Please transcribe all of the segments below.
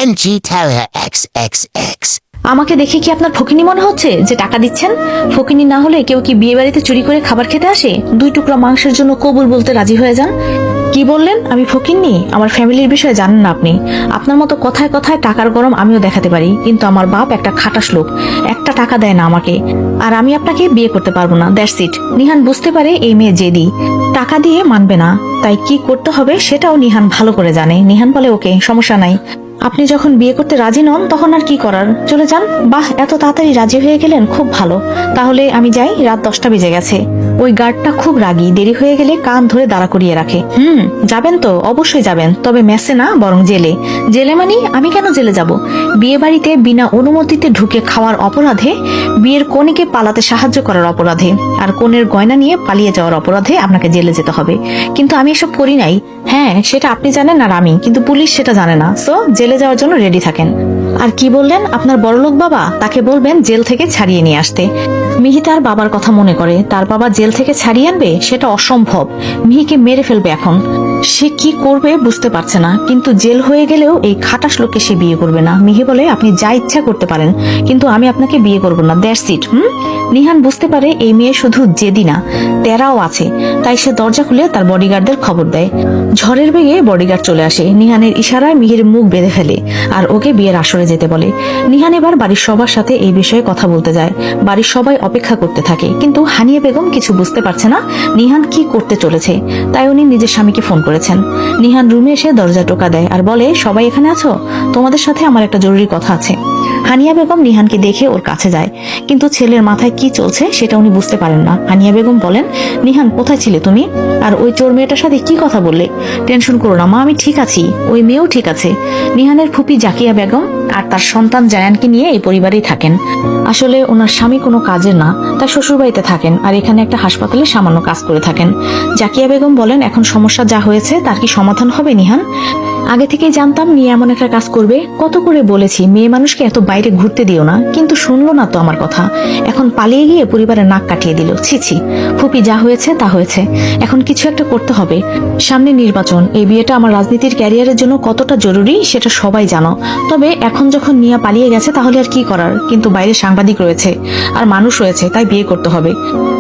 NG Talia XXX. আমাকে দেখে কি আপনার ফকিনি মনে হচ্ছে যে টাকা দিচ্ছেন? ফকিনি না হলে কেউ কি বিয়ে বাড়িতে চুরি করে খাবার খেতে আসে? 2 টুকরা মাংসের জন্য কবুল বলতে রাজি হয়ে যান। কি বললেন? আমি ফকিন্নি? আমার ফ্যামিলির বিষয়ে জানেন না আপনি। আপনার মতো কথায় কথায় টাকার গরম আমিও দেখাতে পারি, কিন্তু আমার বাপ একটা খাটাস লোক, একটা টাকা দেয় না আমাকে। আর আমি আপনাকে বিয়ে করতে পারবো না, দ্যাটস ইট। নিহান বুঝতে পারে এই মেয়ে জেদি, টাকা দিয়ে মানবে না, তাই কি করতে হবে সেটাও নিহান ভালো করে জানে। নিহান বলে ওকে, সমস্যা নাই, আপনি যখন বিয়ে করতে রাজি নন তখন আর কি করার, চলে যান। বাহ, এত তাড়াতাড়ি রাজি হয়ে গেলেন, খুব ভালো। তাহলে আমি যাই, রাত 10টা বেজে গেছে। ওই গার্ডটা খুব রাগী, দেরি হয়ে গেলে কান ধরে দাঁড়া করিয়ে রাখে। যাবেন তো? অবশ্যই যাবেন, তবে মেসে না, বরং জেলে। জেলে মানে? আমি কেন জেলে যাব? বিয়ে বাড়িতে বিনা অনুমতিতে ঢুকে খাওয়ার অপরাধে, বিয়ের কনেকে পালাতে সাহায্য করার অপরাধে, আর কনের গয়না নিয়ে পালিয়ে যাওয়ার অপরাধে আপনাকে জেলে যেতে হবে। কিন্তু আমি এসব করি নাই। হ্যাঁ, সেটা আপনি জানেন আর আমি, কিন্তু পুলিশ সেটা জানে না। সো জেলে যাওয়ার জন্য রেডি থাকেন। আর কি বললেন আপনার বড়লোক বাবা? তাকে বলবেন জেল থেকে ছাড়িয়ে নিয়ে আসতে। মিহি তার বাবার কথা মনে করে, তার বাবা জেল থেকে ছাড়িয়ে আনবে সেটা অসম্ভব। মিহিকে মেরে ফেলবে এখন। সে কি করবে বুঝতে পারছে না, কিন্তু জেল হয়ে গেলেও এই খাটাস লোককে সে বিয়ে করবে না। মিহি বলে, আপনি যা ইচ্ছা করতে পারেন, কিন্তু আমি আপনাকে বিয়ে করব না, দ্যাটস ইট। নিহান বুঝতে পারে এই মেয়ে শুধু জেদি না, তেরাও আছে, তাই সে দরজা খুলে তার বডিগার্ডদের খবর দেয়। ঝড়ের বেগে বডিগার্ড চলে আসে, নিহানের ইশারায় মিহির মুখ বেঁধে ফেলে আর ওকে বিয়ের আসরে যেতে বলে। নিহান এবার বাড়ির সবার সাথে এই বিষয়ে কথা বলতে যায়। বাড়ির সবাই অপেক্ষা করতে থাকে, কিন্তু হানিয়া বেগম কিছু বুঝতে পারছে না নিহান কি করতে চলেছে, তাই উনি নিজের স্বামীকে ফোন করেছেন। নিহান রুমে এসে দরজা টোকা দেয় আর বলে, সবাই এখানে আছো? তোমাদের সাথে আমার একটা জরুরি কথা আছে। হানিয়া বেগম নিহানকে দেখে ওর কাছে যায়, কিন্তু ছেলের মাথায় কি চলছে সেটা উনি বুঝতে পারেন না। হানিয়া বেগম বলেন, নিহান কোথায় ছিলে তুমি? আর ওই চোর মেয়েটার সাথে কি কথা বললে? টেনশন করো না মা, আমি ঠিক আছি, ওই মেয়েও ঠিক আছে। নিহানের ফুপি জাকিয়া বেগম আর তার সন্তান জায়ানকে নিয়ে এই পরিবারেই থাকেন। আসলে ওনার স্বামী কোনো কাজের না, তার শ্বশুর বাড়িতে থাকেন আর এখানে একটা হাসপাতালে সামান্য কাজ করে থাকেন। জাকিয়া বেগম বলেন, এখন সমস্যা যা হয়েছে তার কি সমাধান হবে নিহান? আগে থেকেই জানতাম নিয়ে এমন একটা কাজ করবে। কত করে বলেছি মেয়ে মানুষকে এত বাইরে ঘুরতে দিও না, কিন্তু শুনলো না তো আমার কথা। এখন পালিয়ে গিয়ে পরিবারের নাক কাটিয়ে দিল। ছি ছি, ফুপি যা হয়েছে তা হয়েছে, এখন কিছু একটা করতে হবে। সামনে নির্বাচন, এই বিয়েটা আমার রাজনীতির ক্যারিয়ারের জন্য কতটা জরুরি সেটা সবাই জানো। তবে এখন যখন মিয়া পালিয়ে গেছে তাহলে আর কি করার, কিন্তু বাইরে সাংবাদিক রয়েছে আর মানুষ রয়েছে, তাই বিয়ে করতে হবে।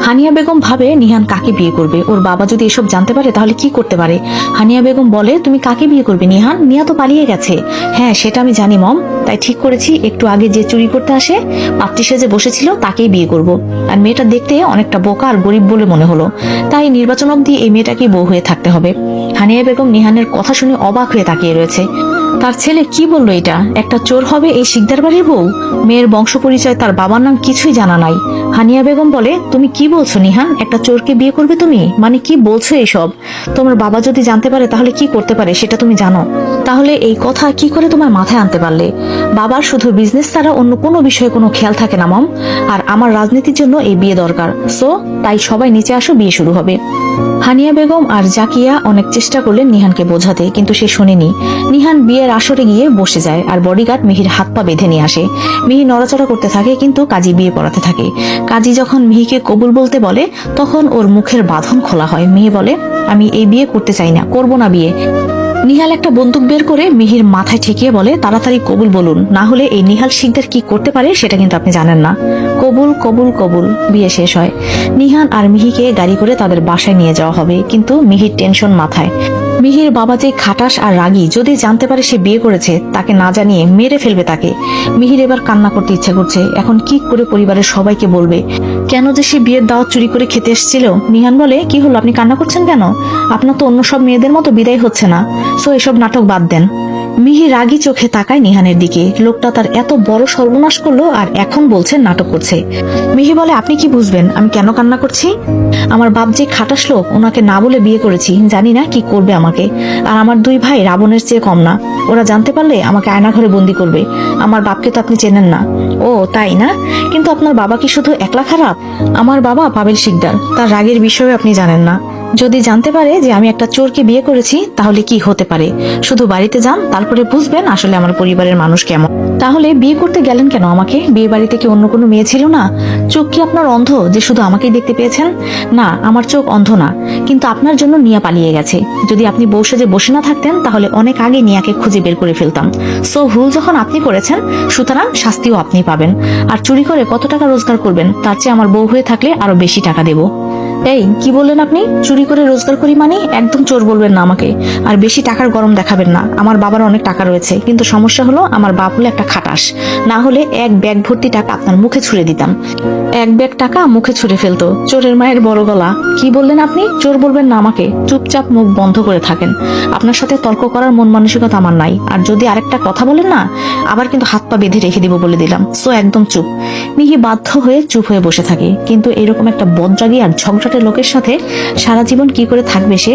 হানিয়া বেগম ভাবে নিহান কাকে বিয়ে করবে, ওর বাবা যদি এসব জানতে পারে তাহলে কি করতে পারে। হানিয়া বেগম বলে, তুমি কাকে বিয়ে করবে নিহান? মিয়া তো পালিয়ে গেছে। হ্যাঁ সেটা আমি জানি মম, তাই ঠিক করেছি একটু আগে যে চুরি করতে আসে পাত্রী সেজে বসেছিল তাকেই বিয়ে করব। আর মেয়েটা দেখতে অনেকটা বোকা আর গরিব বলে মনে হলো, তাই নির্বাচন অবধি এই মেয়েটাকে বউ হয়ে থাকতে হবে। হানিয়া বেগম নিহানের কথা শুনে অবাক হয়ে তাকিয়ে রয়েছে। তার ছেলে কি বললো? এটা একটা চোর হবে এই শিকদার বাড়ির বউ? মেয়ের বংশ পরিচয়, তার বাবার নাম কিছুই জানা নাই। হানিয়া বেগম বলে, তুমি কি বলছো নিহান? একটা চোরকে বিয়ে করবে তুমি? মানে কি বলছো এসব? তোমার বাবা যদি জানতে পারে তাহলে কি করতে পারে সেটা তুমি জানো? তাহলে এই কথা কি করে তোমার মাথায় আনতে পারলে? বাবার শুধু বিজনেস ছাড়া অন্য কোনো বিষয়ে কোনো খেয়াল থাকে না মম, আর আমার রাজনীতির জন্য এই বিয়ে দরকার। সো তাই সবাই নিচে আসো, বিয়ে শুরু হবে। হানিয়া বেগম আর জাকিয়া অনেক চেষ্টা করলেন নিহানকে বোঝাতে, কিন্তু সে শোনেনি। নিহান বিয়ের আসরে গিয়ে বসে যায় আর বডিগার্ড মিহির হাত পা বেঁধে নিয়ে আসে। মিহি নড়াচড়া করতে থাকে, কিন্তু কাজী বিয়ে পড়াতে থাকে। কাজী যখন মিহিকে কবুল বলতে বলে তখন ওর মুখের বাঁধন খোলা হয়। মিহি বলে, আমি এই বিয়ে করতে চাই না, করবো না বিয়ে। নিহাল একটা বন্দুক বের করে মিহির মাথায় ঠেকিয়ে বলে, তাড়াতাড়ি কবুল বলুন, না হলে এই নিহাল শিকদার কি করতে পারে সেটা কিন্তু আপনি জানেন না। কবুল কবুল কবুল। বিয়ে শেষ হয়। নিহান আর মিহিকে গাড়ি করে তাদের বাসায় নিয়ে যাওয়া হবে, কিন্তু মিহির টেনশন মাথায়। মিহির বাবা যে খাটাস আর রাগী, যদি জানতে পারে সে বিয়ে করেছে তাকে না জানিয়ে মেরে ফেলবে তাকে। মিহির এবার কান্না করতে ইচ্ছা করছে, এখন কি করে পরিবারের সবাইকে বলবে কেন যে সে বিয়ের দাওয়াত চুরি করে খেতে এসেছিল। নিহান বলে, কি হলো, আপনি কান্না করছেন কেন? আপনার তো অন্য সব মেয়েদের মতো বিদায় হচ্ছে না, সো এসব নাটক বাদ দেন। মিহি রাগী চোখে তাকায় নিহানের দিকে। লোকটা তার এত বড় সর্বনাশ করলো আর এখন বলছে নাটক করছে। মিহি বলে, আপনি কি বুঝবেন আমি কেন কান্না করছি? আমার বাপ যে খাটাস লোক, ওনাকে না বলে বিয়ে করেছি, জানি না কি করবে আমাকে। আর আমার 2 ভাই রাবণের চেয়ে কম না, ওরা জানতে পারলে আমাকে আয়না ঘরে বন্দি করবে। আমার বাপকে তো আপনি চেনেন না। ও তাই না? কিন্তু আপনার বাবা কি শুধু একলা খারাপ? আমার বাবা পাবেল শিকদার, তার রাগের বিষয়ে আপনি জানেন না। যদি জানতে পারে যে আমি একটা চোরকে বিয়ে করেছি তাহলে কি হতে পারে। শুধু বাড়িতে যান, তারপরে বুঝবেন আসলে আমার পরিবারের মানুষ কেমন। তাহলে বিয়ে করতে গেলেন কেন আমাকে? বিয়ে বাড়িতে কি অন্য কোনো মেয়ে ছিল না? চোখ কি আপনার অন্ধ যে শুধু আমাকেই দেখতে পেয়েছেন? না, আমার চোখ অন্ধ না, কিন্তু আপনার জন্য নিয়া পালিয়ে গেছে। যদি আপনি বউ সেজে বসে না থাকতেন তাহলে অনেক আগে নিয়াকে খুঁজে বের করে ফেলতাম। সো ভুল যখন আপনি করেছেন, সুতরাং শাস্তিও আপনি পাবেন। আর চুরি করে কত টাকা রোজগার করবেন? তার চেয়ে আমার বউ হয়ে থাকলে আরো বেশি টাকা দেব। এই কি বললেন আপনি? চুরি করে রোজগার করি মানে? একদম চোর বলবেন না আমাকে। আর বেশি টাকার গরম দেখাবেন না। আমার বাবার অনেক টাকা রয়েছে, কিন্তু সমস্যা হলো আমার বাপ হলো একটা খাটাস। না হলে এক ব্যাগ ভর্তি টাকা আপনার মুখে ছুড়ে দিতাম। এক ব্যাগ টাকা মুখে ছুড়ে ফেলতো। চোরের মায়ের বড় গলা। কি বললেন আপনি? চোর বলবেন না আমাকে। চুপচাপ মুখ বন্ধ করে থাকেন। আপনার সাথে তর্ক করার মন মানসিকতা আমার নাই। আর যদি আরেকটা কথা বলেন না, আবার কিন্তু হাত পা বেঁধে রেখে দিব বলে দিলাম। সো একদম চুপ। মিহি বাধ্য হয়ে চুপ হয়ে বসে থাকে। কিন্তু এরকম একটা বদরাগী আর ঝগড়াটে লোকের সাথে সারা জীবন কি করে থাকবে সে?